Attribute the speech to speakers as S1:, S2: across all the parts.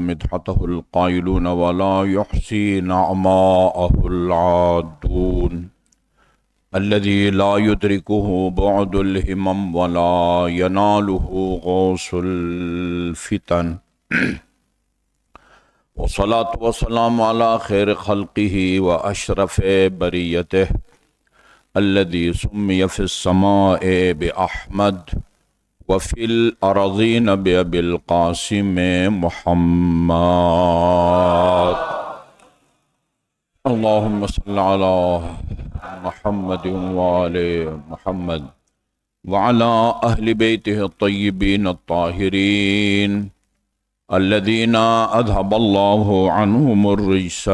S1: مدحته القائلون ولا يحصي نعماءه العادون الذي لا يدركه بعد الهمم ولا يناله غوص الفتن والصلاة والسلام على خير خلقه وأشرف بريته الذي سمي في السماء بأحمد وفي الأرضين بأبي القاسم محمد اللهم صل على محمد وآل محمد وعلى أهل بيته الطيبين الطاهرين الذين أذهب الله عنهم الرجس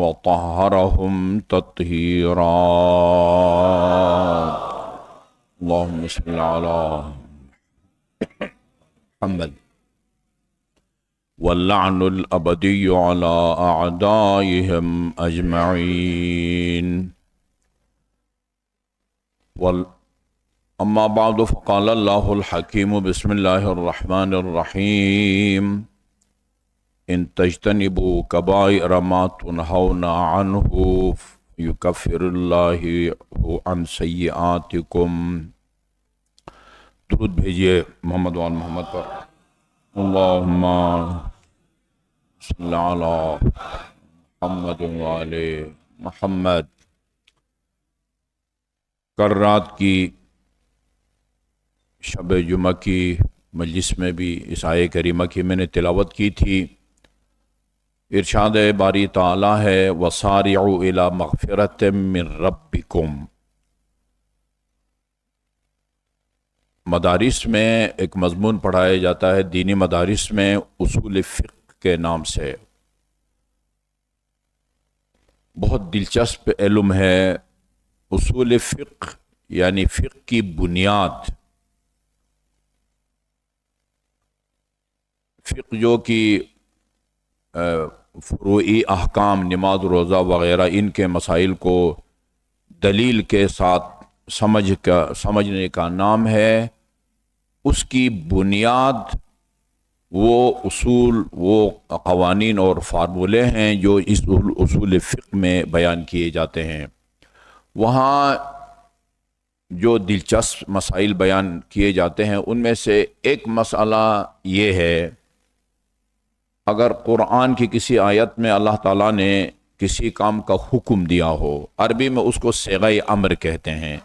S1: وطهرهم تطهيرا اللهم صل على محمد واللعن الأبدي على أعدائهم أجمعين أما بعد فقال الله الحكيم بسم الله الرحمن الرحيم إن تجتنبوا كبائر ما تنهون عنه يكفر الله عن سيئاتكم درود بھیجئے محمد وآل محمد پر اللہم صلی علی محمد وآل محمد۔ کل رات کی شب جمعہ کی مجلس میں بھی اس آیہ کریمہ کی میں نے تلاوت کی تھی۔ ارشاد باری تعالی ہے وَسَارِعُوا إِلَى مَغْفِرَةٍ مِّن رَبِّكُمْ۔ مدارس میں ایک مضمون پڑھایا جاتا ہے دینی مدارس میں اصول فقہ کے نام سے، بہت دلچسپ علم ہے۔ اصول فقہ یعنی فقہ کی بنیاد، فقہ جو کہ فروعی احکام نماز روزہ وغیرہ ان کے مسائل کو دلیل کے ساتھ سمجھنے کا نام ہے۔ اس کی بنیاد وہ اصول، وہ قوانین اور فارمولے ہیں جو اس اصول فقہ میں بیان کیے جاتے ہیں۔ وہاں جو دلچسپ مسائل بیان کیے جاتے ہیں ان میں سے ایک مسئلہ یہ ہے، اگر قرآن کی کسی آیت میں اللہ تعالیٰ نے کسی کام کا حکم دیا ہو، عربی میں اس کو صیغہ امر کہتے ہیں،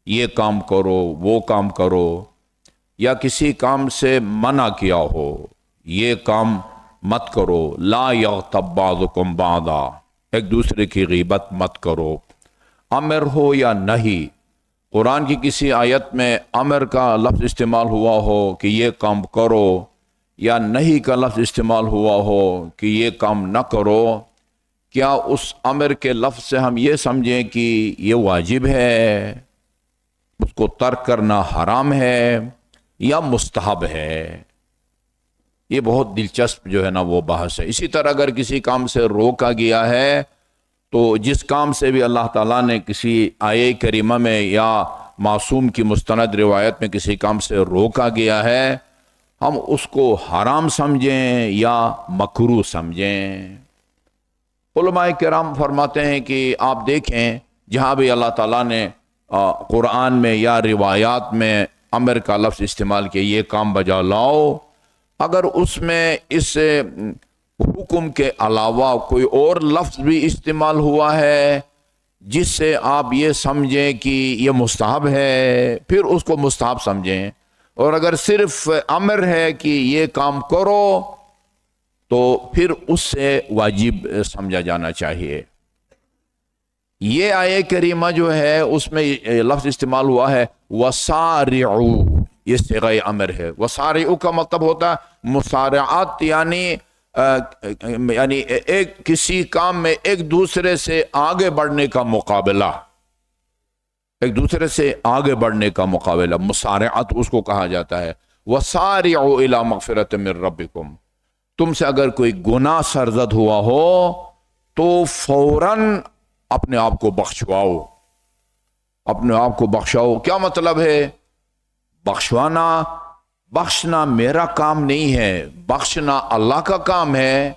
S1: یہ کام کرو وہ کام کرو، یا کسی کام سے منع کیا ہو، یہ کام مت کرو، لا یغتب بعضکم بعضا، ایک دوسرے کی غیبت مت کرو، امر ہو یا نہیں، قرآن کی کسی آیت میں امر کا لفظ استعمال ہوا ہو کہ یہ کام کرو، یا نہیں کا لفظ استعمال ہوا ہو کہ یہ کام نہ کرو، کیا اس امر کے لفظ سے ہم یہ سمجھیں کہ یہ واجب ہے، اس کو ترک کرنا حرام ہے یا مستحب ہے؟ یہ بہت دلچسپ جو ہے نا وہ بحث ہے۔ اسی طرح اگر کسی کام سے روکا گیا ہے تو جس کام سے بھی اللہ تعالیٰ نے کسی آیہ کریمہ میں یا معصوم کی مستند روایت میں کسی کام سے روکا گیا ہے، ہم اس کو حرام سمجھیں یا مکروہ سمجھیں؟ علماء کرام فرماتے ہیں کہ آپ دیکھیں جہاں بھی اللہ تعالیٰ نے قرآن میں یا روایات میں امر کا لفظ استعمال کیا، یہ کام بجا لاؤ، اگر اس میں اس حکم کے علاوہ کوئی اور لفظ بھی استعمال ہوا ہے جس سے آپ یہ سمجھیں کہ یہ مستحب ہے، پھر اس کو مستحب سمجھیں، اور اگر صرف امر ہے کہ یہ کام کرو تو پھر اس سے واجب سمجھا جانا چاہیے۔ یہ آیہ کریمہ جو ہے اس میں لفظ استعمال ہوا ہے وَسَارِعُوا، یہ صیغہ امر ہے۔ وَسَارِعُوا کا مطلب ہوتا ہے مسارعات، یعنی ایک کسی کام میں ایک دوسرے سے آگے بڑھنے کا مقابلہ، ایک دوسرے سے آگے بڑھنے کا مقابلہ، مسارعات اس کو کہا جاتا ہے۔ وَسَارِعُوا إِلَى مَغْفِرَةٍ مِّن رَبِّكُمْ، تم سے اگر کوئی گناہ سرزد ہوا ہو تو فوراً اپنے آپ کو بخشواؤ، اپنے آپ کو بخشاؤ۔ کیا مطلب ہے بخشوانا؟ بخشنا میرا کام نہیں ہے، بخشنا اللہ کا کام ہے۔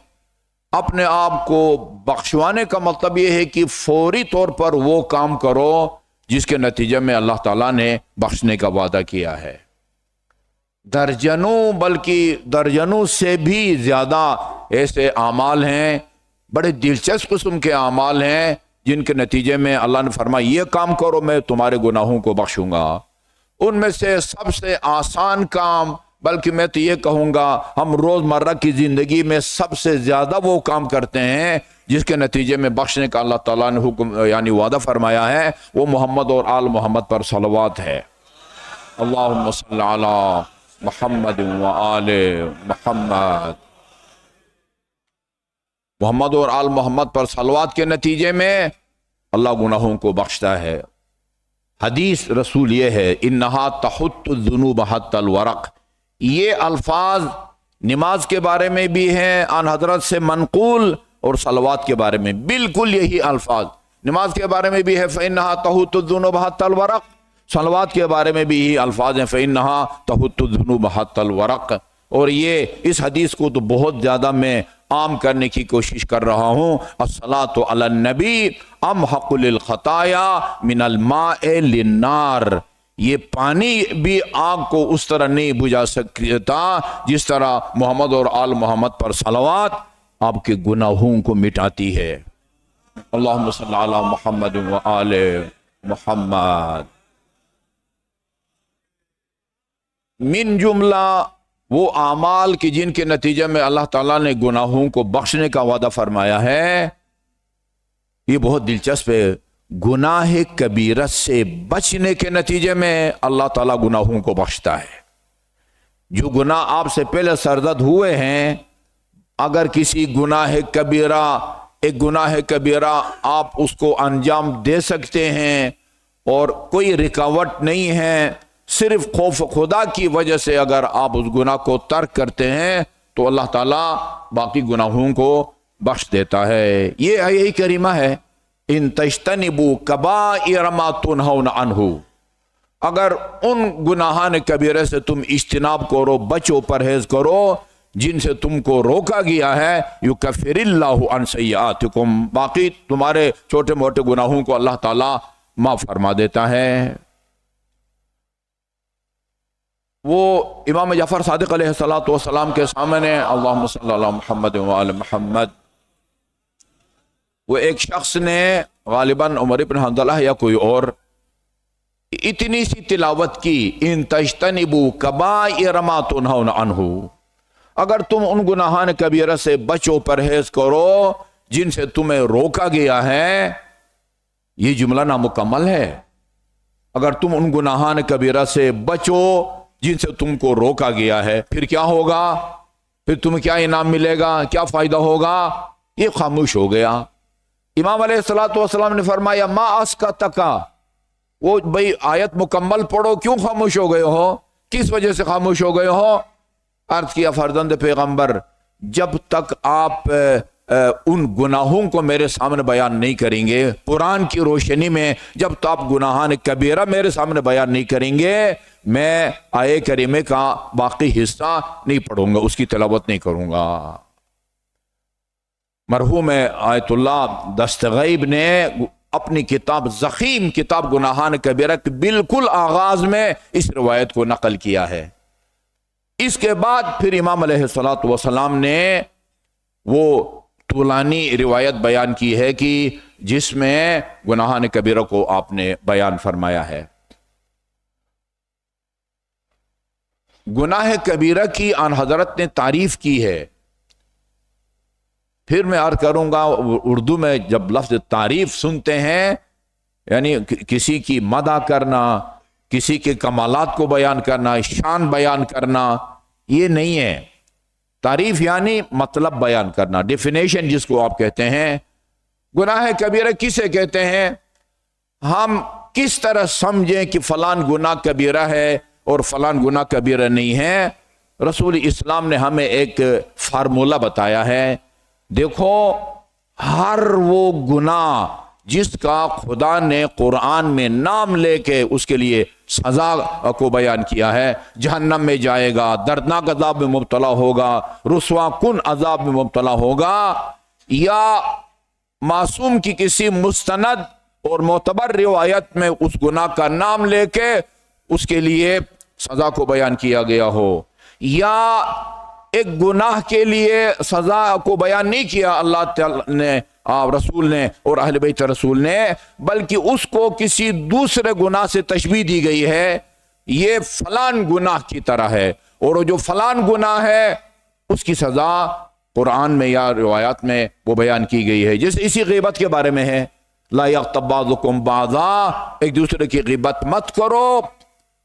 S1: اپنے آپ کو بخشوانے کا مطلب یہ ہے کہ فوری طور پر وہ کام کرو جس کے نتیجے میں اللہ تعالیٰ نے بخشنے کا وعدہ کیا ہے۔ درجنوں بلکہ درجنوں سے بھی زیادہ ایسے اعمال ہیں، بڑے دلچسپ قسم کے اعمال ہیں جن کے نتیجے میں اللہ نے فرمایا یہ کام کرو میں تمہارے گناہوں کو بخشوں گا۔ ان میں سے سب سے آسان کام، بلکہ میں تو یہ کہوں گا ہم روزمرہ کی زندگی میں سب سے زیادہ وہ کام کرتے ہیں جس کے نتیجے میں بخشنے کا اللہ تعالیٰ نے حکم یعنی وعدہ فرمایا ہے، وہ محمد اور آل محمد پر صلوات ہے۔ اللہم صلی علی محمد و آل محمد۔ محمد اور آل محمد پر صلوات کے نتیجے میں اللہ گناہوں کو بخشتا ہے۔ حدیث رسول یہ ہے انہا تحط الذنوب حتی الورق، یہ الفاظ نماز کے بارے میں بھی ہیں آن حضرت سے منقول، اور صلوات کے بارے میں بالکل یہی الفاظ نماز کے بارے میں بھی ہے فإنہا تحط الذنوب حتی الورق، صلوات کے بارے میں بھی یہی الفاظ ہیں فإنہا تحط الذنوب حتی الورق۔ اور یہ اس حدیث کو تو بہت زیادہ میں عام کرنے کی کوشش کر رہا ہوں، الصلاۃ علی النبی امحق للخطایا من الماء للنار، یہ پانی بھی آگ کو اس طرح نہیں بجھا سکتا جس طرح محمد اور آل محمد پر صلوات آپ کے گناہوں کو مٹاتی ہے۔ اللہم صلی علی محمد و آل محمد۔ من جملہ وہ اعمال کی جن کے نتیجے میں اللہ تعالیٰ نے گناہوں کو بخشنے کا وعدہ فرمایا ہے، یہ بہت دلچسپ ہے۔ گناہ کبیرہ سے بچنے کے نتیجے میں اللہ تعالیٰ گناہوں کو بخشتا ہے۔ جو گناہ آپ سے پہلے سرزد ہوئے ہیں، اگر کسی گناہ کبیرہ ایک گناہ کبیرہ آپ اس کو انجام دے سکتے ہیں اور کوئی رکاوٹ نہیں ہے، صرف خوف خدا کی وجہ سے اگر آپ اس گناہ کو ترک کرتے ہیں تو اللہ تعالیٰ باقی گناہوں کو بخش دیتا ہے۔ یہ آیہ کریمہ ہے ان تجتنبوا کبائر ما تنہون عنہ، اگر ان گناہان کبیرے سے تم اجتناب کرو، بچو، پرہیز کرو جن سے تم کو روکا گیا ہے، یکفر اللہ عن سیئاتکم، باقی تمہارے چھوٹے موٹے گناہوں کو اللہ تعالیٰ معاف فرما دیتا ہے۔ وہ امام جعفر صادق علیہ السلام کے سامنے اللہم صلی اللہ محمد و آل محمد، وہ ایک شخص نے غالباً عمر بن حنظلہ یا کوئی اور اتنی سی تلاوت کی ان تجتنبوا کبائر ما تنہون عنہ، اگر تم ان گناہان کبیرہ سے بچو، پرہیز کرو جن سے تمہیں روکا گیا ہے، یہ جملہ نامکمل ہے۔ اگر تم ان گناہان کبیرہ سے بچو جن سے تم کو روکا گیا ہے، پھر کیا ہوگا؟ پھر تمہیں کیا انعام ملے گا؟ کیا فائدہ ہوگا؟ یہ خاموش ہو گیا۔ امام علیہ السلام نے فرمایا ما اسکتکا، وہ بھئی آیت مکمل پڑھو، کیوں خاموش ہو گئے ہو؟ کس وجہ سے خاموش ہو گئے ہو؟ عرض کیا فرزند پیغمبر، جب تک آپ ان گناہوں کو میرے سامنے بیان نہیں کریں گے، قرآن کی روشنی میں جب تو آپ گناہان کبیرہ میرے سامنے بیان نہیں کریں گے، میں آیے کریمے کا باقی حصہ نہیں پڑھوں گا، اس کی تلاوت نہیں کروں گا۔ مرحوم آیت اللہ دستغیب نے اپنی کتاب زخیم کتاب گناہان کبیرہ کے بالکل آغاز میں اس روایت کو نقل کیا ہے۔ اس کے بعد پھر امام علیہ السلام نے وہ طولانی روایت بیان کی ہے کہ جس میں گناہان کبیرہ کو آپ نے بیان فرمایا ہے۔ گناہ کبیرہ کی آن حضرت نے تعریف کی ہے۔ پھر میں عرض کروں گا، اردو میں جب لفظ تعریف سنتے ہیں یعنی کسی کی مدح کرنا، کسی کے کمالات کو بیان کرنا، شان بیان کرنا، یہ نہیں ہے۔ تعریف یعنی مطلب بیان کرنا، ڈیفینیشن جس کو آپ کہتے ہیں۔ گناہ کبیرہ کسے کہتے ہیں؟ ہم کس طرح سمجھیں کہ فلان گناہ کبیرہ ہے اور فلان گناہ کبیرہ نہیں ہے؟ رسول اسلام نے ہمیں ایک فارمولہ بتایا ہے۔ دیکھو، ہر وہ گناہ جس کا خدا نے قرآن میں نام لے کے اس کے لیے سزا کو بیان کیا ہے، جہنم میں جائے گا، دردناک عذاب میں مبتلا ہوگا، رسوا کن عذاب میں مبتلا ہوگا، یا معصوم کی کسی مستند اور معتبر روایت میں اس گناہ کا نام لے کے اس کے لیے سزا کو بیان کیا گیا ہو، یا ایک گناہ کے لیے سزا کو بیان نہیں کیا اللہ تعالی نے، رسول نے اور اہل بیت رسول نے، بلکہ اس کو کسی دوسرے گناہ سے تشبیہ دی گئی ہے، یہ فلان گناہ کی طرح ہے، اور جو فلان گناہ ہے اس کی سزا قرآن میں یا روایات میں وہ بیان کی گئی ہے۔ جیسے اسی غیبت کے بارے میں ہے، لا یغتب بعضکم بعضا، ایک دوسرے کی غیبت مت کرو۔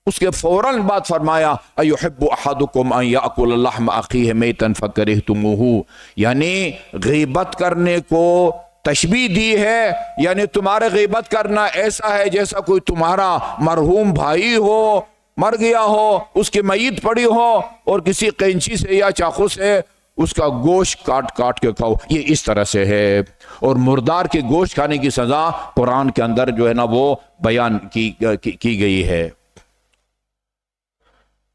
S1: اس کے فوراً بعد فرمایا ایحب احدکم ان یاکل لحم اخیہ میتا فکرہتموہ، یعنی غیبت کرنے کو تشبیہ دی ہے، یعنی تمہارے غیبت کرنا ایسا ہے جیسا کوئی تمہارا مرحوم بھائی ہو، مر گیا ہو، اس کی میت پڑی ہو اور کسی قینچی سے یا چاقو سے اس کا گوشت کاٹ کاٹ کے کھاؤ، یہ اس طرح سے ہے۔ اور مردار کے گوشت کھانے کی سزا قرآن کے اندر جو ہے نا وہ بیان کی گئی ہے۔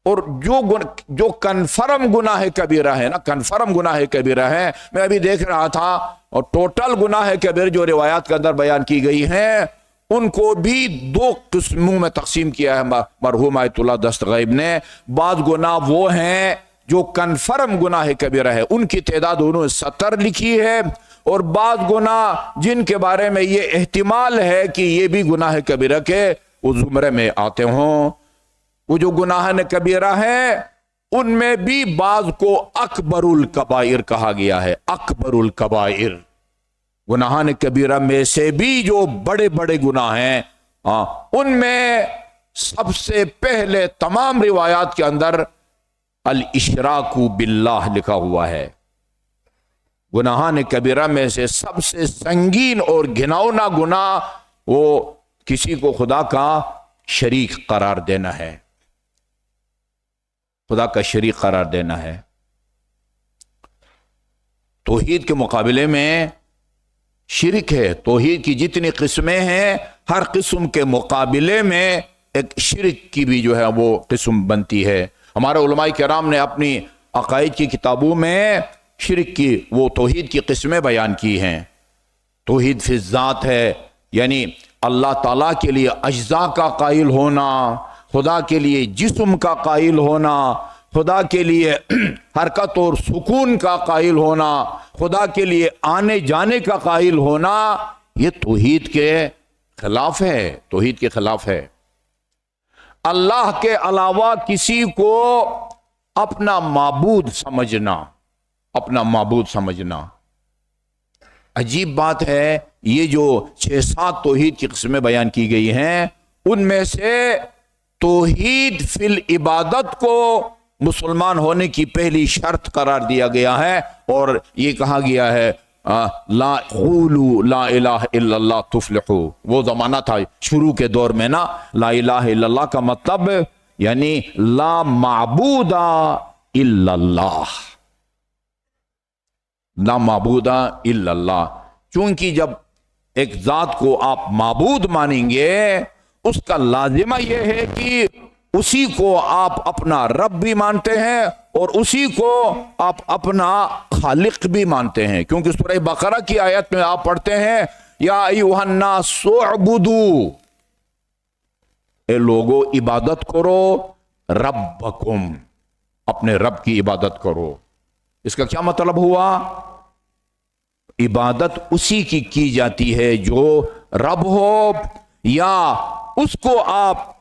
S1: اور جو کنفرم گناہ کبیرہ ہے نا، کنفرم گناہ کبیرہ ہے، میں ابھی دیکھ رہا تھا، اور ٹوٹل گناہ کبیر جو روایات کے اندر بیان کی گئی ہیں ان کو بھی دو قسموں میں تقسیم کیا ہے مرحوم آیت اللہ دستغیب نے۔ بعض گناہ وہ ہیں جو کنفرم گناہ کبیرہ ہے، ان کی تعداد انہوں نے 70 لکھی ہے، اور بعض گناہ جن کے بارے میں یہ احتمال ہے کہ یہ بھی گناہ کبیرہ کے اس زمرے میں آتے ہوں۔ وہ جو گناہ کبیرہ ہیں ان میں بھی بعض کو اکبر الکبائر کہا گیا ہے، اکبر الکبائر، گناہان کبیرہ میں سے بھی جو بڑے بڑے گناہ ہیں، ان میں سب سے پہلے تمام روایات کے اندر الاشراک باللہ لکھا ہوا ہے۔ گناہان کبیرہ میں سے سب سے سنگین اور گھناؤنا گناہ وہ کسی کو خدا کا شریک قرار دینا ہے، خدا کا شریک قرار دینا ہے۔ توحید کے مقابلے میں شرک ہے، توحید کی جتنی قسمیں ہیں ہر قسم کے مقابلے میں ایک شرک کی بھی جو ہے وہ قسم بنتی ہے۔ ہمارے علماء کرام نے اپنی عقائد کی کتابوں میں شرک کی وہ توحید کی قسمیں بیان کی ہیں۔ توحید فی الذات ہے، یعنی اللہ تعالیٰ کے لیے اجزاء کا قائل ہونا، خدا کے لیے جسم کا قائل ہونا، خدا کے لیے حرکت اور سکون کا قائل ہونا، خدا کے لیے آنے جانے کا قائل ہونا، یہ توحید کے خلاف ہے، توحید کے خلاف ہے۔ اللہ کے علاوہ کسی کو اپنا معبود سمجھنا، اپنا معبود سمجھنا، عجیب بات ہے۔ یہ جو 6-7 توحید کی قسمیں بیان کی گئی ہیں ان میں سے توحید فی العبادت کو مسلمان ہونے کی پہلی شرط قرار دیا گیا ہے، اور یہ کہا گیا ہے لا قولوا لا الہ الا اللہ تفلحوا۔ وہ زمانہ تھا شروع کے دور میں نا، لا الہ الا اللہ کا مطلب یعنی لا معبود الا اللہ، لا معبود الا اللہ۔ چونکہ جب ایک ذات کو آپ معبود مانیں گے اس کا لازمہ یہ ہے کہ اسی کو آپ اپنا رب بھی مانتے ہیں اور اسی کو آپ اپنا خالق بھی مانتے ہیں، کیونکہ سورہ بقرہ کی آیت میں آپ پڑھتے ہیں یا ایھا الناس اعبدوا، اے لوگو عبادت کرو، ربکم، اپنے رب کی عبادت کرو۔ اس کا کیا مطلب ہوا؟ عبادت اسی کی جاتی ہے جو رب ہو، یا اس کو آپ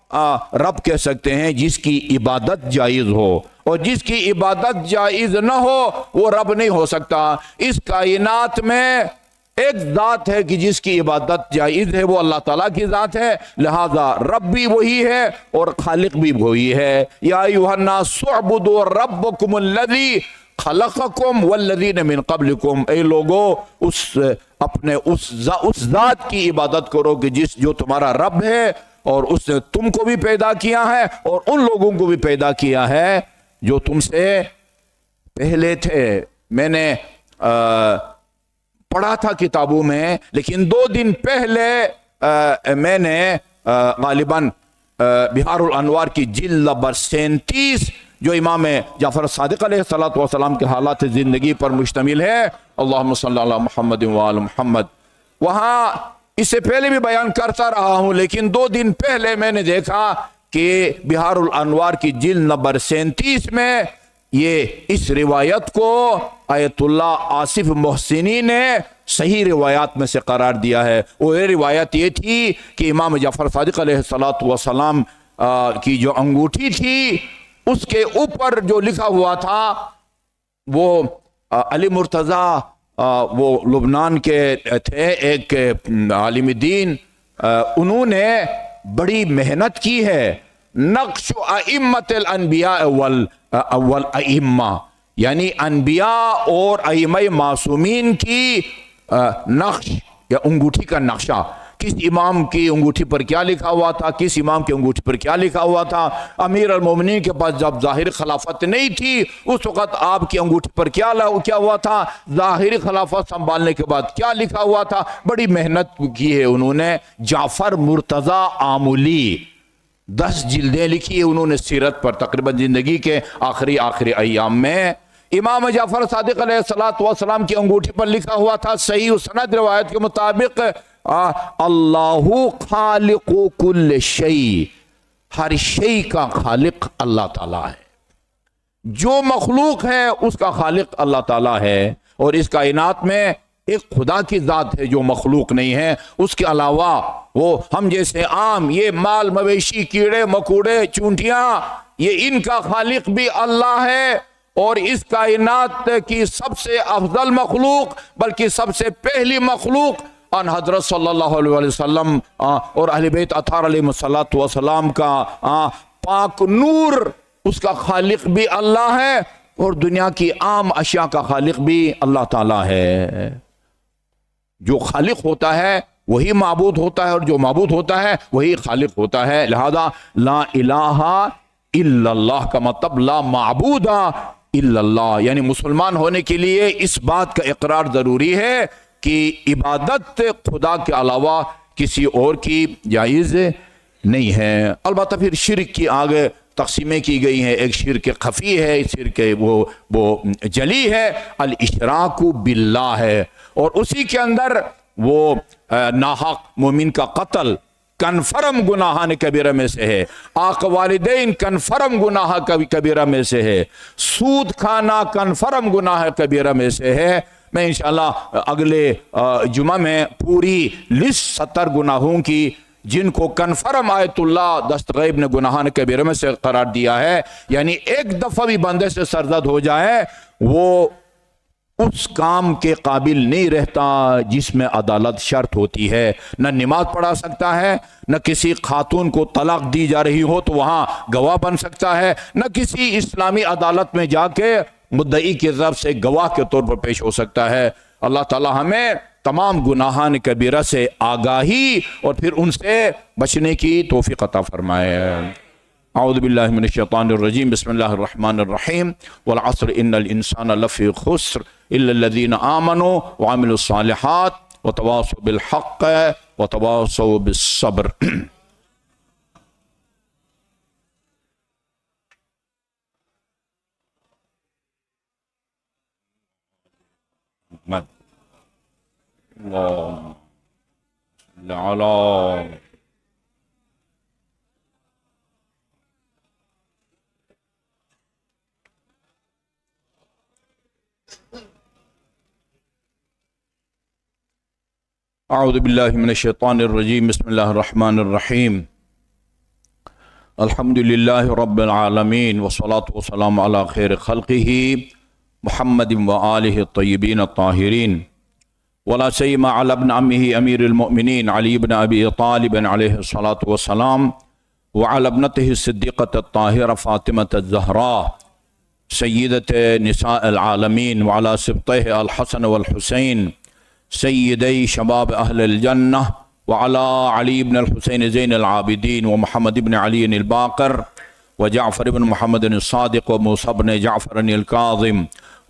S1: رب کہہ سکتے ہیں جس کی عبادت جائز ہو، اور جس کی عبادت جائز نہ ہو وہ رب نہیں ہو سکتا۔ اس کائنات میں ایک ذات ہے کہ جس کی عبادت جائز ہے، وہ اللہ تعالیٰ کی ذات ہے، لہذا رب بھی وہی ہے اور خالق بھی وہی ہے۔ یا ایھا الناس اعبدوا ربکم الذی خلقکم والذین من قبلکم، اے لوگو اپنے اس ذات کی عبادت کرو کہ جو تمہارا رب ہے اور اس نے تم کو بھی پیدا کیا ہے اور ان لوگوں کو بھی پیدا کیا ہے جو تم سے پہلے تھے۔ میں نے پڑھا تھا کتابوں میں، لیکن 2 دن پہلے میں نے غالباً بہار الانوار کی جلد نمبر 37 جو امام جعفر صادق علیہ السلام کے حالات زندگی پر مشتمل ہے، اللہم صلی علی محمد وآل محمد، وہاں اس سے پہلے بھی بیان کرتا رہا ہوں، لیکن 2 دن پہلے میں نے دیکھا کہ بہار الانوار کی جلد نمبر 37 میں یہ اس روایت کو آیت اللہ آصف محسنی نے صحیح روایات میں سے قرار دیا ہے۔ وہ روایت یہ تھی کہ امام جعفر صادق علیہ السلام کی جو انگوٹھی تھی اس کے اوپر جو لکھا ہوا تھا وہ علی مرتضیٰ وہ لبنان کے تھے، ایک عالم دین، انہوں نے بڑی محنت کی ہے، نقش ائمۃ الانبیاء والائمہ، یعنی انبیاء اور ائمہ معصومین کی نقش یا انگوٹھی کا نقشہ، کس امام کی انگوٹھی پر کیا لکھا ہوا تھا، کس امام کی انگوٹھی پر کیا لکھا ہوا تھا، امیر المومنین کے پاس جب ظاہر خلافت نہیں تھی اس وقت آپ کی انگوٹھی پر کیا ہوا تھا، ظاہری خلافت سنبھالنے کے بعد کیا لکھا ہوا تھا۔ بڑی محنت کی ہے انہوں نے۔ جعفر مرتضیٰ آملی 10 جلدیں لکھی ہے انہوں نے سیرت پر، تقریباً زندگی کے آخری ایام میں۔ امام جعفر صادق علیہ السلام کی انگوٹھی پر لکھا ہوا تھا صحیح سند روایت کے مطابق، اللہ خالق کل شیء، ہر شیء کا خالق اللہ تعالیٰ ہے، جو مخلوق ہے اس کا خالق اللہ تعالیٰ ہے، اور اس کائنات میں ایک خدا کی ذات ہے جو مخلوق نہیں ہے، اس کے علاوہ وہ ہم جیسے عام یہ مال مویشی کیڑے مکوڑے چونٹیاں یہ ان کا خالق بھی اللہ ہے، اور اس کائنات کی سب سے افضل مخلوق بلکہ سب سے پہلی مخلوق ان حضرت صلی اللہ علیہ وسلم اور اہل بیت اطہار علیہ السلام کا پاک نور، اس کا خالق بھی اللہ ہے، اور دنیا کی عام اشیاء کا خالق بھی اللہ تعالیٰ ہے۔ جو خالق ہوتا ہے وہی معبود ہوتا ہے، اور جو معبود ہوتا ہے وہی خالق ہوتا ہے، لہذا لا الہ الا اللہ کا مطلب لا معبود الا اللہ، یعنی مسلمان ہونے کے لیے اس بات کا اقرار ضروری ہے کہ عبادت خدا کے علاوہ کسی اور کی جائز نہیں ہے۔ البتہ پھر شرک کی آگے تقسیمیں کی گئی ہیں، ایک شرک خفی ہے، شرک وہ جلی ہے، الاشراک باللہ ہے، اور اسی کے اندر وہ ناحق مومن کا قتل کنفرم گناہ کبیرہ میں سے ہے، آق والدین کنفرم گناہ کبیرہ میں سے ہے، سود کھانا کنفرم گناہ کبیرہ میں سے ہے۔ میں انشاءاللہ اگلے جمعہ میں پوری لسٹ 70 گناہوں کی جن کو کنفرم آیت اللہ دستغیب نے گناہان کبیرہ میں سے قرار دیا ہے، یعنی ایک دفعہ بھی بندے سے سرزد ہو جائے وہ اس کام کے قابل نہیں رہتا جس میں عدالت شرط ہوتی ہے، نہ نماز پڑھا سکتا ہے، نہ کسی خاتون کو طلاق دی جا رہی ہو تو وہاں گواہ بن سکتا ہے، نہ کسی اسلامی عدالت میں جا کے مدعی کی طرف سے گواہ کے طور پر پیش ہو سکتا ہے۔ اللہ تعالی ہمیں تمام گناہان کبیرہ سے آگاہی اور پھر ان سے بچنے کی توفیق عطا فرمائے۔ اعوذ باللہ من الشیطان الرجیم، بسم اللہ الرحمن الرحیم، والعصر ان الانسان لفی خسر الا الذین آمنوا وعملوا الصالحات وتواصوا بالحق وتواصوا بالصبر۔ اعوذ باللہ من الشیطان الرجیم، بسم اللہ الرحمن الرحیم، الحمدللہ رب العالمین، والصلاة والسلام علی خیر خلقہ محمد وآلہ الطیبین الطاہرین، ولا سیما علی ابن عمہ امیر المؤمنین علی بن ابی طالب علیہ الصلاة والسلام، وعلی ابنتہ الصدیقۃ الطاہرہ فاطمۃ الزہراء سیدۃ نساء العالمین، وعلی سبطیہ الحسن والحسین سیدی شباب اہل الجنہ، وعلی علی بن الحسین زین العابدین، ومحمد بن علی الباقر، وجعفر بن محمد الصادق، وموسى بن جعفر الكاظم،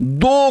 S1: 2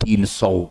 S1: 300।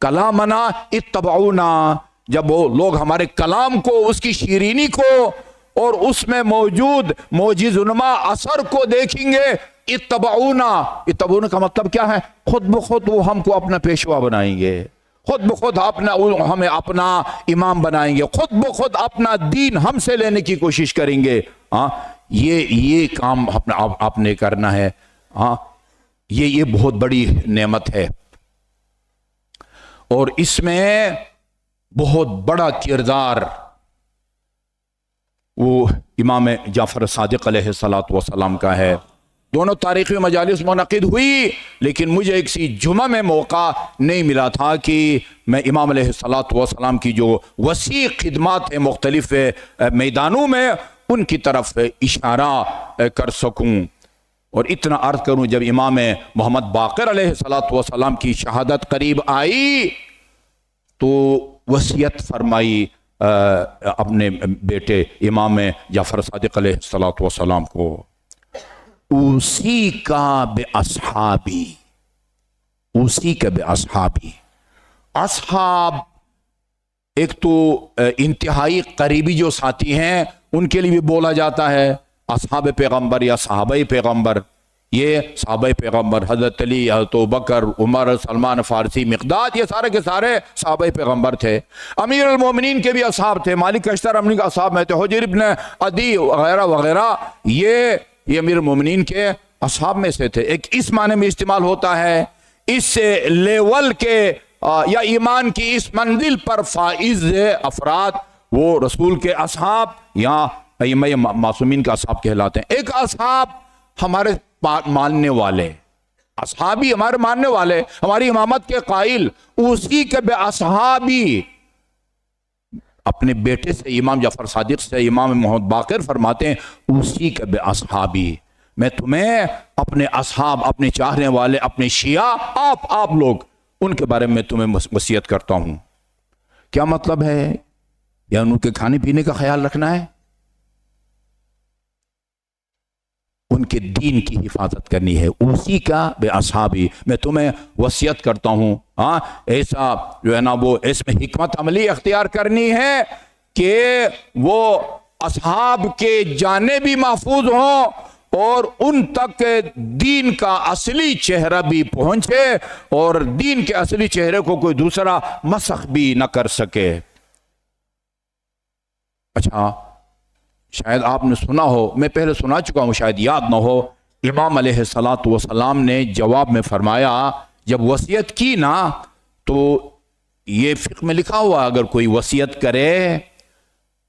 S1: کلامنا اتبعونا، جب وہ لوگ ہمارے کلام کو، اس کی شیرینی کو اور اس میں موجود معجزنما اثر کو دیکھیں گے، اتبعونا، اتبعونا کا مطلب کیا ہے؟ خود بخود وہ ہم کو اپنا پیشوا بنائیں گے، خود بخود ہمیں اپنا امام بنائیں گے، خود بخود اپنا دین ہم سے لینے کی کوشش کریں گے۔ ہاں، یہ کام آپ نے کرنا ہے۔ ہاں، یہ بہت بڑی نعمت ہے، اور اس میں بہت بڑا کردار وہ امام جعفر صادق علیہ الصلوۃ والسلام کا ہے۔ دونوں تاریخی مجالس منعقد ہوئی، لیکن مجھے کسی جمعہ میں موقع نہیں ملا تھا کہ میں امام علیہ الصلوۃ والسلام کی جو وسیع خدمات ہیں مختلف میدانوں میں، ان کی طرف اشارہ کر سکوں۔ اور اتنا عرض کروں، جب امام محمد باقر علیہ الصلوۃ والسلام کی شہادت قریب آئی تو وصیت فرمائی اپنے بیٹے امام جعفر صادق علیہ الصلوۃ والسلام کو، اسی کا بے اصحابی، اسی کا بے اصحابی۔ اصحاب ایک تو انتہائی قریبی جو ساتھی ہیں ان کے لیے بھی بولا جاتا ہے اصحاب پیغمبر یا صحابہ پیغمبر۔ یہ صحابہ پیغمبر حضرت علی، حضرت ابوبکر، عمر، سلمان فارسی، مقداد، یہ سارے کے سارے صحابہ پیغمبر تھے۔ امیر المومنین کے بھی اصحاب تھے، مالک اشتر امین کے اصحاب میں تھے، حجر ابن عدی وغیرہ وغیرہ، یہ امیر المومنین کے اصحاب میں سے تھے۔ ایک اس معنی میں استعمال ہوتا ہے، اس لیول کے یا ایمان کی اس منزل پر فائز افراد وہ رسول کے اصحاب یا ائمہ معصومین کے اصحاب کہلاتے ہیں۔ ایک اصحاب ہمارے ماننے والے، اصحابی ہمارے ماننے والے، ہماری امامت کے قائل، اسی کے بے اصحابی۔ اپنے بیٹے سے امام جعفر صادق سے امام محمد باقر فرماتے ہیں اسی کے بے اصحابی، میں تمہیں اپنے اصحاب، اپنے چاہنے والے، اپنے شیعہ، آپ لوگ، ان کے بارے میں تمہیں وصیت کرتا ہوں۔ کیا مطلب ہے؟ یا ان کے کھانے پینے کا خیال رکھنا ہے، ان کے دین کی حفاظت کرنی ہے، اسی کا بے اصحابی، میں تمہیں وصیت کرتا ہوں۔ ہاں، ایسا جو ہے نا وہ اس میں حکمت عملی اختیار کرنی ہے کہ وہ اصحاب کے جانے بھی محفوظ ہوں اور ان تک دین کا اصلی چہرہ بھی پہنچے اور دین کے اصلی چہرے کو کوئی دوسرا مسخ بھی نہ کر سکے۔ اچھا، شاید آپ نے سنا ہو، میں پہلے سنا چکا ہوں، شاید یاد نہ ہو، امام علیہ الصلوۃ والسلام نے جواب میں فرمایا، جب وصیت کی نا تو یہ فقہ میں لکھا ہوا، اگر کوئی وصیت کرے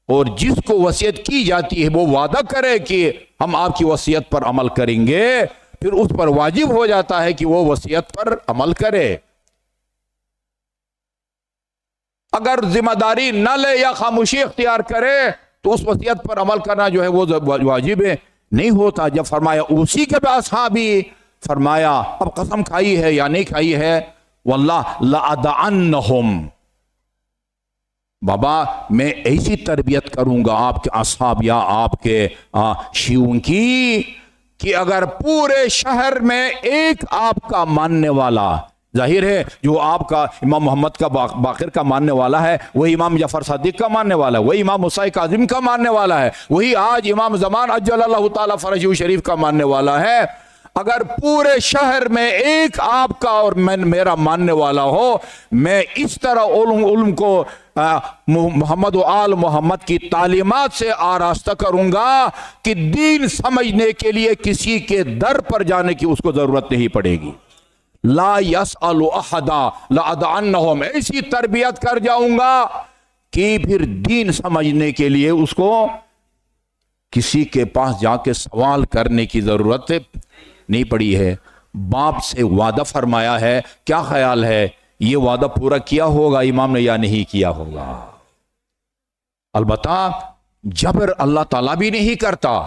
S1: اور جس کو وصیت کی جاتی ہے وہ وعدہ کرے کہ ہم آپ کی وصیت پر عمل کریں گے، پھر اس پر واجب ہو جاتا ہے کہ وہ وصیت پر عمل کرے۔ اگر ذمہ داری نہ لے یا خاموشی اختیار کرے تو اس وصیت پر عمل کرنا جو ہے وہ واجب نہیں ہوتا۔ جب فرمایا اسی کے بے اصحابی، فرمایا اب قسم کھائی ہے یا نہیں کھائی ہے؟ واللہ لأدعنہم، بابا میں ایسی تربیت کروں گا آپ کے اصحاب یا آپ کے شیعوں کی کہ اگر پورے شہر میں ایک آپ کا ماننے والا، ظاہر ہے جو آپ کا امام محمد کا باقر کا ماننے والا ہے وہی امام جعفر صادق کا ماننے والا ہے، وہی امام موسیٰ کاظم کا ماننے والا ہے، وہی آج امام زمان عجل اللہ تعالی فرجہ شریف کا ماننے والا ہے، اگر پورے شہر میں ایک آپ کا اور میرا ماننے والا ہو، میں اس طرح علم کو محمد و آل محمد کی تعلیمات سے آراستہ کروں گا کہ دین سمجھنے کے لیے کسی کے در پر جانے کی اس کو ضرورت نہیں پڑے گی۔ لا یسأل احدا لأدعنہم، ایسی تربیت کر جاؤں گا کہ پھر دین سمجھنے کے لیے اس کو کسی کے پاس جا کے سوال کرنے کی ضرورت نہیں پڑی ہے۔ باپ سے وعدہ فرمایا ہے، کیا خیال ہے یہ وعدہ پورا کیا ہوگا امام نے یا نہیں کیا ہوگا؟ البتہ جبر اللہ تعالیٰ بھی نہیں کرتا،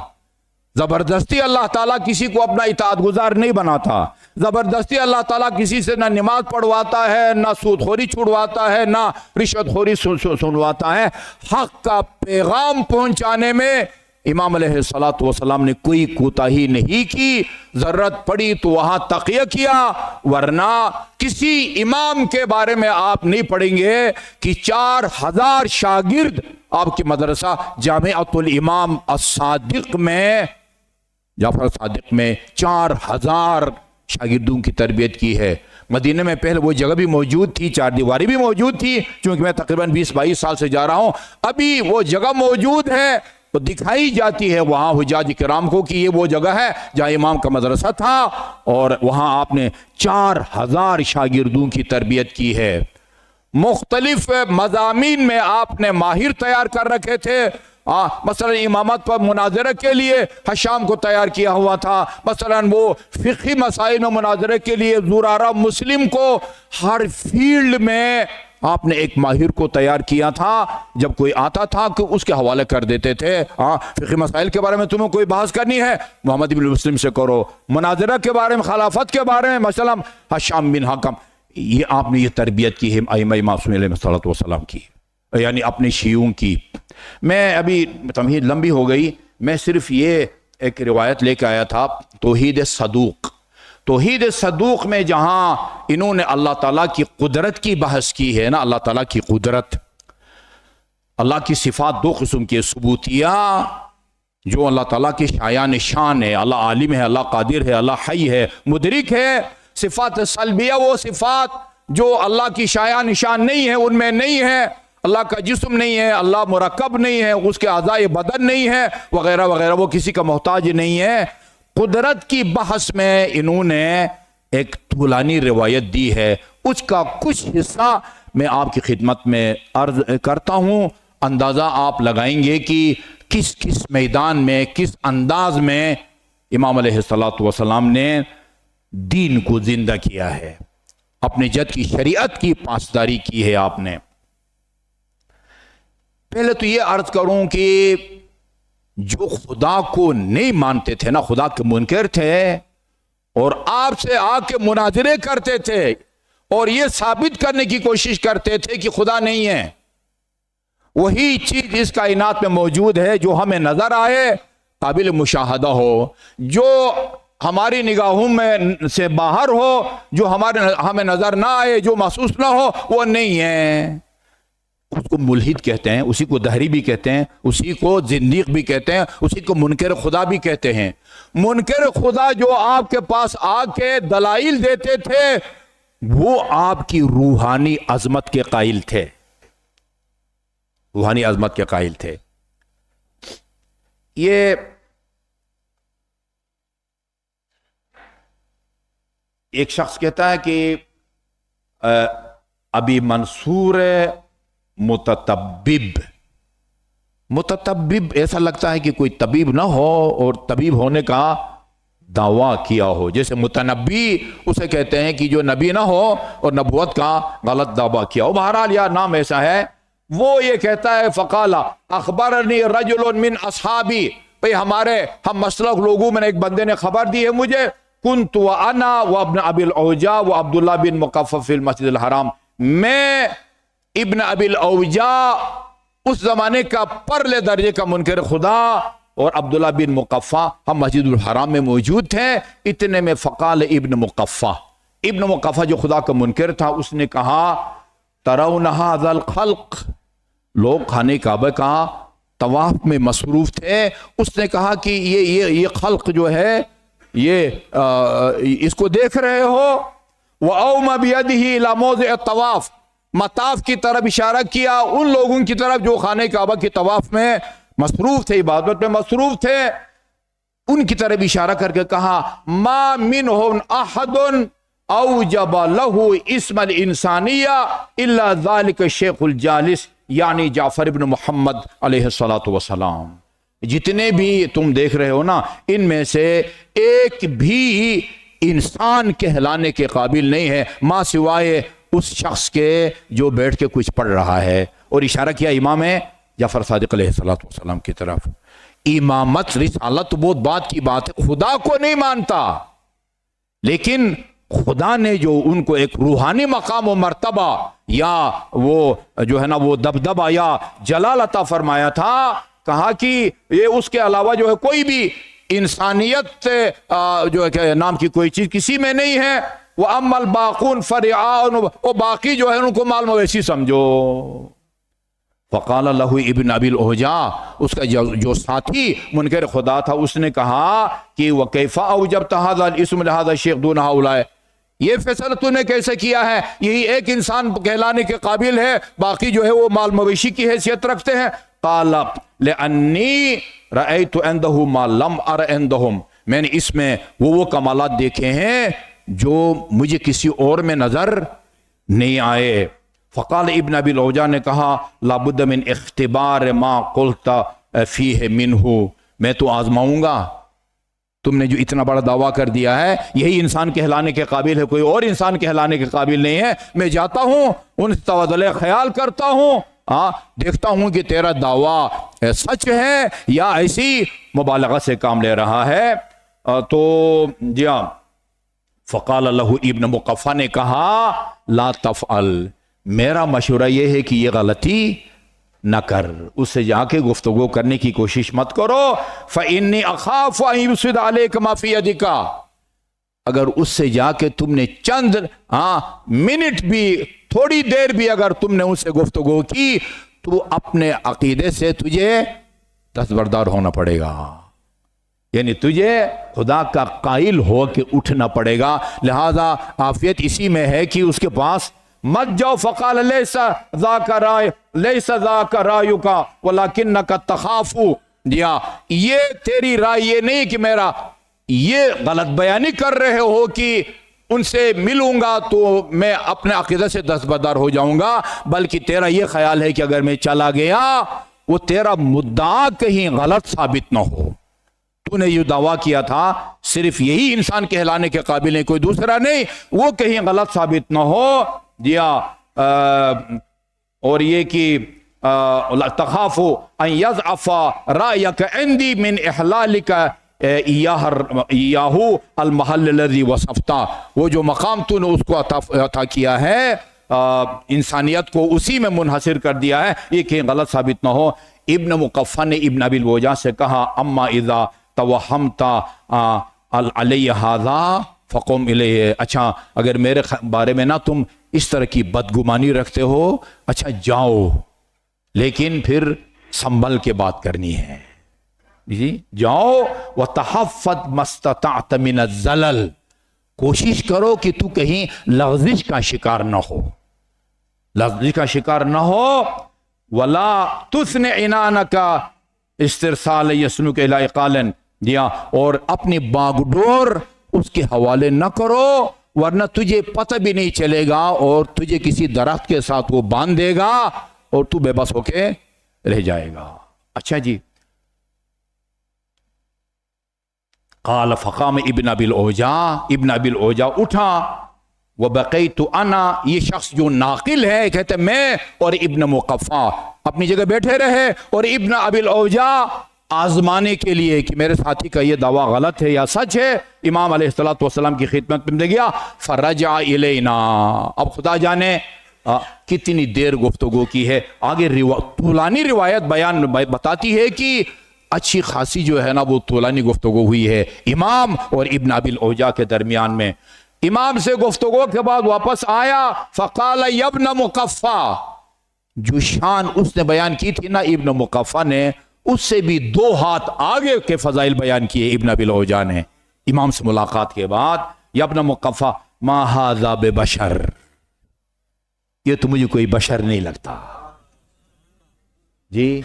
S1: زبردستی اللہ تعالیٰ کسی کو اپنا اطاعت گزار نہیں بناتا، زبردستی اللہ تعالیٰ کسی سے نہ نماز پڑھواتا ہے، نہ سود خوری چھڑواتا ہے، نہ رشوت خوری سنواتا ہے۔ حق کا پیغام پہنچانے میں امام علیہ الصلوۃ والسلام نے کوئی کوتاہی نہیں کی، ضرورت پڑی تو وہاں تقیہ کیا، ورنہ کسی امام کے بارے میں آپ نہیں پڑھیں گے کہ 4000 شاگرد آپ کی مدرسہ جامعۃ الامام الصادق میں، جعفر صادق میں 4000 شاگردوں کی تربیت کی ہے۔ مدینہ میں پہلے وہ جگہ بھی موجود تھی، 4 دیواری بھی موجود تھی، چونکہ میں تقریباً 20-22 سال سے جا رہا ہوں، ابھی وہ جگہ موجود ہے تو دکھائی جاتی ہے وہاں حجاج کرام کو کہ یہ وہ جگہ ہے جہاں امام کا مدرسہ تھا، اور وہاں آپ نے 4000 شاگردوں کی تربیت کی ہے۔ مختلف مضامین میں آپ نے ماہر تیار کر رکھے تھے، مثلا امامت پر مناظرہ کے لیے حشام کو تیار کیا ہوا تھا، مثلا وہ فقہی مسائل میں مناظرے کے لیے زرارہ مسلم کو، ہر فیلڈ میں آپ نے ایک ماہر کو تیار کیا تھا۔ جب کوئی آتا تھا کہ اس کے حوالے کر دیتے تھے، فقہی مسائل کے بارے میں تمہیں کوئی بحث کرنی ہے محمد بن مسلم سے کرو، مناظرہ کے بارے میں، خلافت کے بارے میں مثلا حشام بن حکم۔ یہ آپ نے یہ تربیت کی ہے ائمہ معصومین علیہ الصلوۃ والسلام کی، یعنی اپنے شیعوں کی۔ میں ابھی تمہید لمبی ہو گئی، میں صرف یہ ایک روایت لے کے آیا تھا، توحید صدوق۔ توحید صدوق میں جہاں انہوں نے اللہ تعالیٰ کی قدرت کی بحث کی ہے نا، اللہ تعالیٰ کی قدرت، اللہ کی صفات 2 قسم کی، ثبوتیہ جو اللہ تعالیٰ کی شایان شان ہے، اللہ عالم ہے، اللہ قادر ہے، اللہ حی ہے، مدرک ہے۔ صفات سلبیہ وہ صفات جو اللہ کی شایان شان نہیں ہے، ان میں نہیں ہے، اللہ کا جسم نہیں ہے، اللہ مرکب نہیں ہے، اس کے اعضاء بدن نہیں ہے، وغیرہ وغیرہ، وہ کسی کا محتاج نہیں ہے۔ قدرت کی بحث میں انہوں نے ایک طولانی روایت دی ہے، اس کا کچھ حصہ میں آپ کی خدمت میں عرض کرتا ہوں، اندازہ آپ لگائیں گے کہ کس کس میدان میں، کس انداز میں امام علیہ الصلوۃ والسلام نے دین کو زندہ کیا ہے، اپنے جد کی شریعت کی پاسداری کی ہے آپ نے۔ پہلے تو یہ عرض کروں کہ جو خدا کو نہیں مانتے تھے نا، خدا کے منکر تھے، اور آپ سے آ کے مناظرے کرتے تھے اور یہ ثابت کرنے کی کوشش کرتے تھے کہ خدا نہیں ہے، وہی چیز اس کائنات میں موجود ہے جو ہمیں نظر آئے، قابل مشاہدہ ہو، جو ہماری نگاہوں میں سے باہر ہو، جو ہمیں نظر نہ آئے، جو محسوس نہ ہو، وہ نہیں ہے۔ اس کو ملحد کہتے ہیں، اسی کو دہری بھی کہتے ہیں، اسی کو زندیق بھی کہتے ہیں، اسی کو منکر خدا بھی کہتے ہیں۔ منکر خدا جو آپ کے پاس آ کے دلائل دیتے تھے، وہ آپ کی روحانی عظمت کے قائل تھے، روحانی عظمت کے قائل تھے۔ یہ ایک شخص کہتا ہے کہ ابھی منصور متطبب ایسا لگتا ہے کہ کوئی طبیب نہ ہو اور طبیب ہونے کا دعویٰ کیا ہو، جیسے متنبی اسے کہتے ہیں کہ جو نبی نہ ہو اور نبوت کا غلط دعویٰ کیا ہو۔ بہرحال یہ نام ایسا ہے۔ وہ یہ کہتا ہے فقال اخبرنی رجل من اصحابی، بھئی ہم مسلک لوگوں میں ایک بندے نے خبر دی ہے مجھے، کنت وانا وابن ابی الاوجاع وعبداللہ بن مقفف فی المسجد الحرام، میں ابن ابی الاوجاع اس زمانے کا پرلے درجے کا منکر خدا اور عبداللہ بن مقفع ہم مسجد الحرام میں موجود تھے۔ اتنے میں فقال ابن مقفع جو خدا کا منکر تھا، اس نے کہا ترون ھذا الخلق، لوگ خانہ کعبہ کا طواف میں مصروف تھے، اس نے کہا کہ یہ خلق جو ہے یہ اس کو دیکھ رہے ہو، وَأَوْمَ بِيَدِهِ إِلَى مَوْضِعِ الطَّوَافِ، مطاف کی طرف اشارہ کیا ان لوگوں کی طرف جو خانہ کعبہ کے طواف میں مصروف تھے، عبادت میں مصروف تھے، ان کی طرف اشارہ کر کے کہا ما منہم احد اوجب له اسم الانسانیہ الا ذلك الشیخ الجالس، یعنی جعفر ابن محمد علیہ الصلوۃ والسلام۔ جتنے بھی تم دیکھ رہے ہو نا، ان میں سے ایک بھی انسان کہلانے کے قابل نہیں ہے ماں سوائے اس شخص کے جو بیٹھ کے کچھ پڑھ رہا ہے، اور اشارہ کیا امام جعفر صادق علیہ السلام کی طرف۔ امامت رسالت بہت بات کی بات ہے، خدا کو نہیں مانتا، لیکن خدا نے جو ان کو ایک روحانی مقام و مرتبہ یا وہ جو ہے نا وہ دبدبہ یا جلال عطا فرمایا تھا، کہا کہ یہ اس کے علاوہ جو ہے کوئی بھی انسانیت جو ہے کہ نام کی کوئی چیز کسی میں نہیں ہے. وہ اما الباقون فرعون، وہ باقی جو ہے ان کو مال مویشی سمجھو. فقال له ابن ابی الاوجاع، اس کا جو ساتھی منکر خدا تھا اس نے کہا کہ وکیف اوجبت هذا الاسم لهذا الشيخ دون هؤلاء، یہ فیصلہ تو نے کیسے کیا ہے؟ یہی ایک انسان کہلانے کے قابل ہے، باقی جو ہے وہ مال مویشی کی حیثیت رکھتے ہیں. قال لانی رأیت عنده ما لم ار عندهم، میں نے اس میں وہ کمالات دیکھے ہیں جو مجھے کسی اور میں نظر نہیں آئے. فقال ابن ابی الاوجاع نے کہا لابد من اختبار ما قلت فیہ منہ، میں تو آزماؤں گا. تم نے جو اتنا بڑا دعویٰ کر دیا ہے یہی انسان کہلانے کے قابل ہے، کوئی اور انسان کہلانے کے قابل نہیں ہے. میں جاتا ہوں ان سے تبادلہ خیال کرتا ہوں، دیکھتا ہوں کہ تیرا دعویٰ سچ ہے یا ایسی مبالغہ سے کام لے رہا ہے. تو جی ہاں، فقال له ابن مقفع نے کہا لا تفعل، میرا مشورہ یہ ہے کہ یہ غلطی نہ کر، اس سے جا کے گفتگو کرنے کی کوشش مت کرو. فإني أخاف أن يفسد عليك ما في يدك، اگر اس سے جا کے تم نے چند منٹ بھی، تھوڑی دیر بھی اگر تم نے اس سے گفتگو کی تو اپنے عقیدے سے تجھے دستبردار ہونا پڑے گا، یعنی تجھے خدا کا قائل ہو کے اٹھنا پڑے گا. لہذا عافیت اسی میں ہے کہ اس کے پاس مت جاؤ. فقال لیس ذاک رایک ولکنک تخاف، یہ تیری رائے یہ نہیں کہ میرا یہ غلط بیانی کر رہے ہو کہ ان سے ملوں گا تو میں اپنے عقیدہ سے دستبردار ہو جاؤں گا، بلکہ تیرا یہ خیال ہے کہ اگر میں چلا گیا وہ تیرا مدعا کہیں غلط ثابت نہ ہو. تو نے یہ دعویٰ کیا تھا صرف یہی انسان کہلانے کے قابل ہے، کوئی دوسرا نہیں، وہ کہیں غلط ثابت نہ ہو. اور یہ کہ تخاف ان یضعف رأیک عندی من احلالک ایاہ المحل الذی وصفتا، وہ جو مقام تو نے اس کو عطا کیا ہے، انسانیت کو اسی میں منحصر کر دیا ہے، یہ کہ غلط ثابت نہ ہو. ابن مقفع نے ابن ابی الاوجاع سے کہا اما اذا توہمت علی ھذا فقم الیہ، اچھا اگر میرے بارے میں نہ تم اس طرح کی بدگمانی رکھتے ہو، اچھا جاؤ، لیکن پھر سنبھل کے بات کرنی ہے. جی جاؤ. وتحفظ ما استطعت من الزلل، کوشش کرو کہ تو کہیں لغزش کا شکار نہ ہو، لغزش کا شکار نہ ہو. ولا تثن عنانک استرسال یسنک الی قالن، اور اپنی باگڈور اس کے حوالے نہ کرو، ورنہ تجھے پتہ بھی نہیں چلے گا اور تجھے کسی درخت کے ساتھ وہ باندھ دے گا اور تو بے بس ہو کے رہ جائے گا. اچھا جی. قال فقام ابن ابی الاوجاع، ابن ابی الاوجاع اٹھا. وبقیت انا، یہ شخص جو ناقل ہے کہتے میں اور ابن مقفع اپنی جگہ بیٹھے رہے، اور ابن ابی الاوجاع آزمانے کے لیے کہ میرے ساتھی کا یہ دعویٰ غلط ہے یا سچ ہے، امام علیہ السلام کی خدمت میں گیا. فرجع الینا، اب خدا جانے کتنی دیر گفتگو کی ہے. آگے طولانی روایت بیان بتاتی ہے کہ اچھی خاصی جو ہے نا وہ طولانی گفتگو ہوئی ہے امام اور ابن ابی الاوجاع کے درمیان میں. امام سے گفتگو کے بعد واپس آیا. فقال یا ابن مقفع، جو شان اس نے بیان کی تھی نا ابن مقفع نے، اس سے بھی 2 ہاتھ آگے کے فضائل بیان کیے ابن ابی الاوجاع نے امام سے ملاقات کے بعد. یا ابن مقفع ما ھذا ببشر، یہ تو مجھے کوئی بشر نہیں لگتا. جی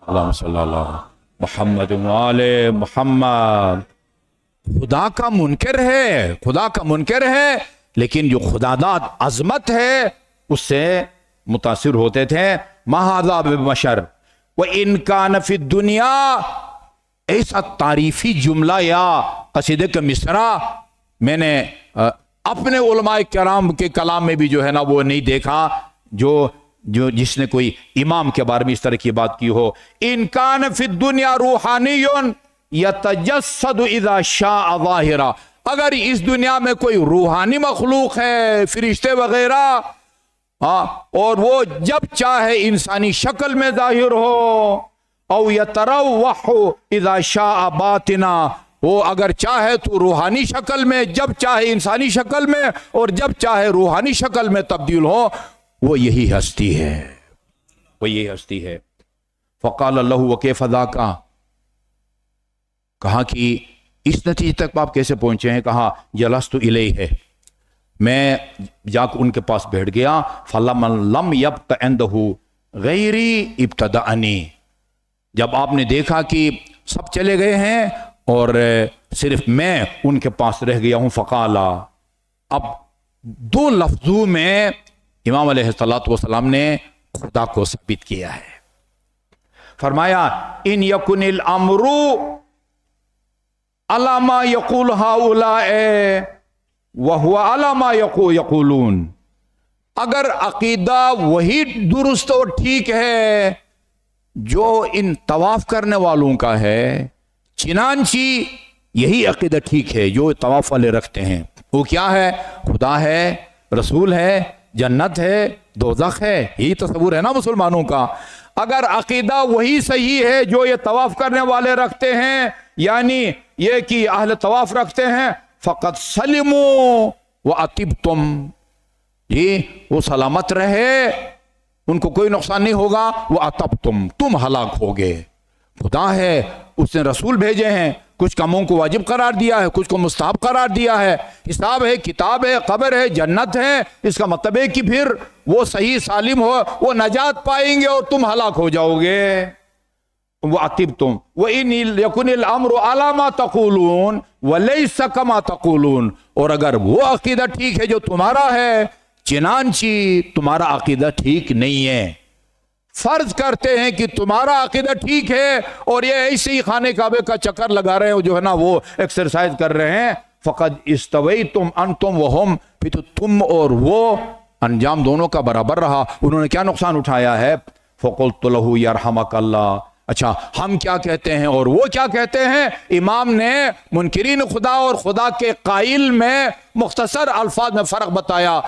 S1: اللہم صلی اللہ محمد وآل محمد. خدا کا منکر ہے، خدا کا منکر ہے، لیکن جو خدا داد عظمت ہے اس سے متاثر ہوتے تھے. ما ھذا ببشر وإن كان فی الدنیا، ایسا تعریفی جملہ یا قصیدے کا مصرع میں نے اپنے علماء کرام کے کلام میں بھی جو ہے نا وہ نہیں دیکھا جو جس نے کوئی امام کے بارے میں اس طرح کی بات کی ہو. ان کان فی الدنیا روحانی یتجسد اذا شاء ظاہرا، اگر اس دنیا میں کوئی روحانی مخلوق ہے، فرشتے وغیرہ، ہاں، اور وہ جب چاہے انسانی شکل میں ظاہر ہو، او یتروح اذا شاء باطنا، وہ اگر چاہے تو روحانی شکل میں، جب چاہے انسانی شکل میں، اور جب چاہے روحانی شکل میں تبدیل ہو، وہ یہی ہستی ہے، وہ یہی ہستی ہے۔ فقال اللہ وکیف ذاک، کہا کہ اس نتیجے تک آپ کیسے پہنچے ہیں؟ کہا جلست الیہ، میں جا کے ان کے پاس بیٹھ گیا، فلما لم یبق عنده غیری ابتدأنی، جب آپ نے دیکھا کہ سب چلے گئے ہیں اور صرف میں ان کے پاس رہ گیا ہوں، فقالا، اب دو لفظوں میں امام علیہ الصلوۃ والسلام نے خدا کو ثابت کیا ہے۔ فرمایا ان یکن الامر علی ما یقول ہؤلاء وہو علی ما یقولون، اگر عقیدہ وہی درست اور ٹھیک ہے جو ان طواف کرنے والوں کا ہے، چنانچہ یہی عقیدہ ٹھیک ہے جو طواف والے رکھتے ہیں۔ وہ کیا ہے؟ خدا ہے، رسول ہے، جنت ہے، دوزخ ہے، یہی تصور ہے نا مسلمانوں کا۔ اگر عقیدہ وہی صحیح ہے جو یہ طواف کرنے والے رکھتے ہیں، یعنی یہ کہ اہل طواف رکھتے ہیں، فقط سلموا واتبتم، یہ وہ سلامت رہے، ان کو کوئی نقصان نہیں ہوگا، وہ اتبتم، تم ہلاک ہوگے۔ خدا ہے، اس نے رسول بھیجے ہیں، کچھ کاموں کو واجب قرار دیا ہے، کچھ کو مستحب قرار دیا ہے، حساب ہے، کتاب ہے، قبر ہے، جنت ہے، اس کا مطلب ہے کہ پھر وہ صحیح سالم ہو، وہ نجات پائیں گے اور تم ہلاک ہو جاؤ گے۔ وَأَتِبْتُمْ وَإِنْ يَكُنِ الْأَمْرُ عَلَى مَا تَقُولُونَ وَلَيْسَ كَمَا تَقُولُونَ، اور اگر وہ عقیدہ ٹھیک ہے جو تمہارا ہے، چنانچہ تمہارا عقیدہ ٹھیک نہیں ہے۔ فرض کرتے ہیں کہ تمہارا عقیدہ ٹھیک ہے اور یہ ایسے ہی خانے کعبے کا چکر لگا رہے ہیں، جو ہے نا وہ ایکسرسائز کر رہے ہیں، فقد استویتم انتم وہم، پھر تو تم اور وہ انجام دونوں کا برابر رہا۔ انہوں نے کیا نقصان اٹھایا ہے؟ فقلت له یرحمک اللہ۔ اچھا، ہم کیا کہتے ہیں اور وہ کیا کہتے ہیں؟ امام نے منکرین خدا اور خدا کے قائل میں مختصر الفاظ میں فرق بتایا۔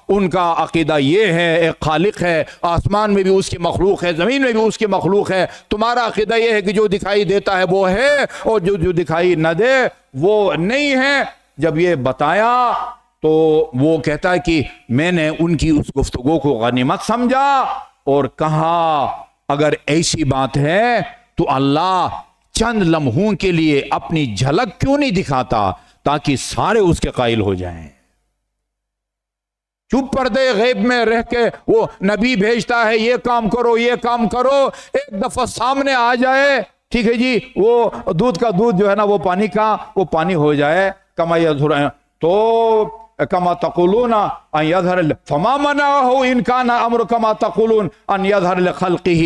S1: ان کا عقیدہ یہ ہے، ایک خالق ہے، آسمان میں بھی اس کی مخلوق ہے، زمین میں بھی اس کی مخلوق ہے۔ تمہارا عقیدہ یہ ہے کہ جو دکھائی دیتا ہے وہ ہے، اور جو دکھائی نہ دے وہ نہیں ہے۔ جب یہ بتایا تو وہ کہتا ہے کہ میں نے ان کی اس گفتگو کو غنیمت سمجھا اور کہا اگر ایسی بات ہے تو اللہ چند لمحوں کے لیے اپنی جھلک کیوں نہیں دکھاتا تاکہ سارے اس کے قائل ہو جائیں۔ چپ پردے غیب میں رہ کے وہ نبی بھیجتا ہے، یہ کام کرو، یہ کام کرو، ایک دفعہ سامنے آ جائے، ٹھیک ہے جی، وہ دودھ کا دودھ جو ہے نا وہ پانی کا وہ پانی ہو جائے، کما یظہر، تو کما تقولون ان یظہر فما منعہ ان کان امر کما تقولون ان یظہر لخلقہ،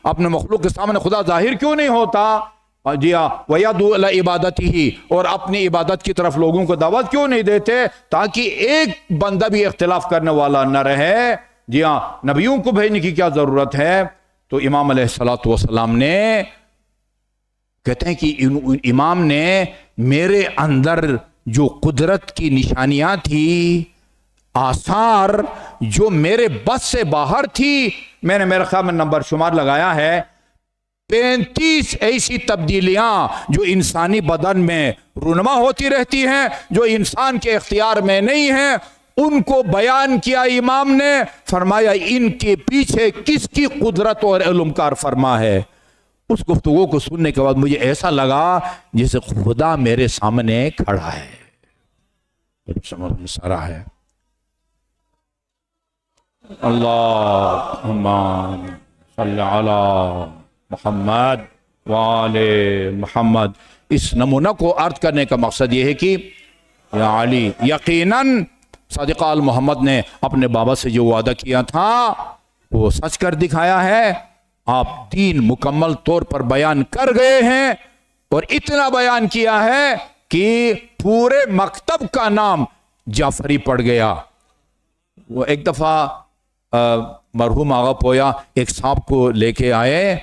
S1: اپنے مخلوق کے سامنے خدا ظاہر کیوں نہیں ہوتا؟ جی ہاں، وَيَدُوا إِلَىٰ عِبَادَتِهِ، اور اپنی عبادت کی طرف لوگوں کو دعوت کیوں نہیں دیتے تاکہ ایک بندہ بھی اختلاف کرنے والا نہ رہے۔ جی ہاں، نبیوں کو بھیجنے کی کیا ضرورت ہے؟ تو امام علیہ الصلوۃ والسلام نے کہتے ہیں کہ امام نے میرے اندر جو قدرت کی نشانیاں تھی، آثار جو میرے بس سے باہر تھی، میں نے میرے خیال میں نمبر شمار لگایا ہے 35 ایسی تبدیلیاں جو انسانی بدن میں رونما ہوتی رہتی ہیں، جو انسان کے اختیار میں نہیں ہیں، ان کو بیان کیا امام نے۔ فرمایا ان کے پیچھے کس کی قدرت اور علم کار فرما ہے۔ اس گفتگو کو سننے کے بعد مجھے ایسا لگا جیسے خدا میرے سامنے کھڑا ہے، سارا ہے۔ اللہم صلی علی محمد وآل محمد۔ اس نمونہ کو عرض کرنے کا مقصد یہ ہے کہ یا علی، یقیناً صادق آل محمد نے اپنے بابا سے جو وعدہ کیا تھا وہ سچ کر دکھایا ہے۔ آپ دین مکمل طور پر بیان کر گئے ہیں، اور اتنا بیان کیا ہے کہ پورے مکتب کا نام جعفری پڑ گیا۔ وہ ایک دفعہ مرحوم آغا پویا ایک صاحب کو لے کے آئے،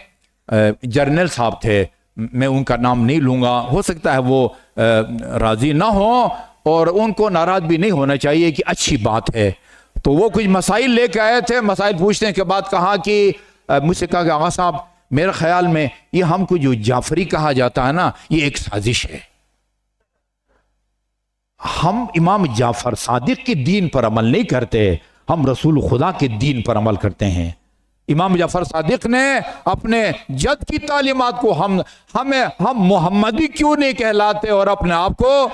S1: جرنل صاحب تھے، میں ان کا نام نہیں لوں گا، ہو سکتا ہے وہ راضی نہ ہو اور ان کو ناراض بھی نہیں ہونا چاہیے کہ اچھی بات ہے۔ تو وہ کچھ مسائل لے کے آئے تھے. مسائل پوچھنے کے بعد کہا کہ مجھ سے کہا کہ آغا صاحب میرے خیال میں یہ ہم کو جو جعفری کہا جاتا ہے نا یہ ایک سازش ہے. ہم امام جعفر صادق کے دین پر عمل نہیں کرتے, ہم رسول خدا کے دین پر عمل کرتے ہیں. امام جعفر صادق نے اپنے جد کی تعلیمات کو ہم محمدی کیوں نہیں کہلاتے اور اپنے آپ کو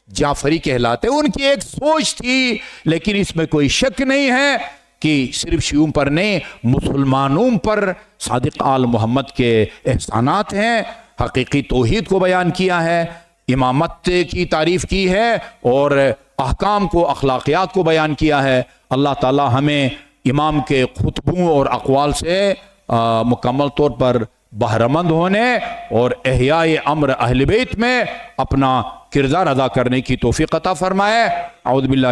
S1: جعفری کہلاتے. ان کی ایک سوچ تھی, لیکن اس میں کوئی شک نہیں ہے کہ صرف شیعوں پر نہیں مسلمانوں پر صادق آل محمد کے احسانات ہیں. حقیقی توحید کو بیان کیا ہے, امامت کی تعریف کی ہے اور احکام کو اخلاقیات کو بیان کیا ہے. اللہ تعالی ہمیں امام کے خطبوں اور اقوال سے مکمل طور پر بہرمند ہونے اور احیاء امر اہل بیت میں اپنا کردار ادا کرنے کی توفیق عطا فرمائے. اعوذ باللہ